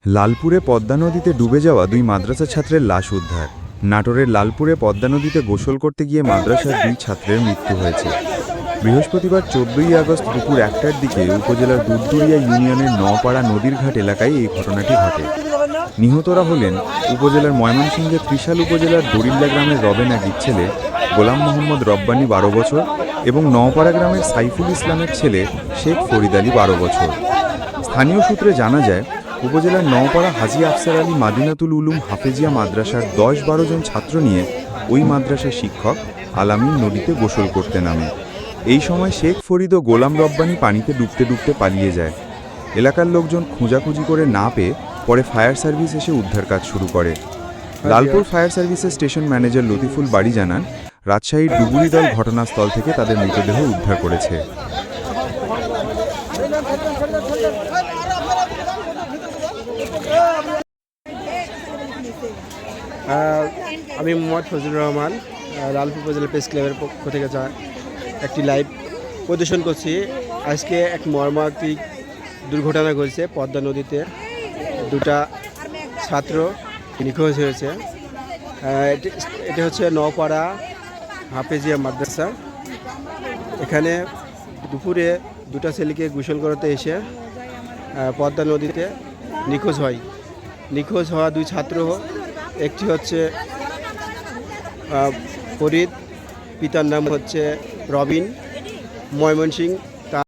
লালপুরে পদ্মা নদীতে ডুবে যাওয়া দুই মাদ্রাসা ছাত্রের লাশ উদ্ধার। নাটোরের লালপুরে পদ্মা নদীতে গোসল করতে গিয়ে মাদ্রাসার দুই ছাত্রের মৃত্যু হয়েছে। বৃহস্পতিবার 14ই আগস্ট দুপুর 1টার দিকে উপজেলার দুধদুরিয়া ইউনিয়নের নওপাড়া নদীর ঘাট এলাকায় এই ঘটনাটি ঘটে। নিহতরা হলেন উপজেলার ময়মনসিংহের ত্রিশাল উপজেলার দরিল্লা গ্রামের রবেনা ছেলে গোলাম মোহাম্মদ রব্বানী 12 বছর এবং নওপাড়া গ্রামের সাইফুল ইসলামের ছেলে শেখ ফরিদ আলী 12 বছর। স্থানীয় সূত্রে জানা যায়, উপজেলার নওপাড়া হাজী আফসার আলী মাদিনাতুল উলুম হাফেজিয়া মাদ্রাসার 10-12 জন ছাত্র নিয়ে ওই মাদ্রাসার শিক্ষক আলামিন নদীতে গোসল করতে নামে। এই সময় শেখ ফরিদ ও গোলাম রব্বানী পানিতে ডুবতে ডুবতে পালিয়ে যায়। এলাকার লোকজন খোঁজাখুঁজি করে না পেয়ে পরে ফায়ার সার্ভিস এসে উদ্ধার কাজ শুরু করে। লালপুর ফায়ার সার্ভিসের স্টেশন ম্যানেজার লতিফুল বাড়ি জানান, রাজশাহীর ডুবুরি দল ঘটনাস্থল থেকে তাদের মৃতদেহ উদ্ধার করেছে। আমি মোহাম্মদ ফজলুর রহমান, লালপুর উপজেলা প্রেস ক্লাবের পক্ষ থেকে একটি লাইভ প্রদর্শন করছি। আজকে এক মর্মান্তিক দুর্ঘটনা ঘটেছে পদ্মা নদীতে। দুটা ছাত্র নিখোঁজ হয়েছে। এটা হচ্ছে নওপাড়া হাফেজিয়া মাদ্রাসা। এখানে দুপুরে দুটা ছেলেকে গোসল করাতে এসে পদ্মা নদীতে নিখোঁজ হয়। নিখোঁজ হওয়া দুই ছাত্র, একটি হচ্ছে ফরিদ, পিতার নাম হচ্ছে রবিন, ময়মনসিংহ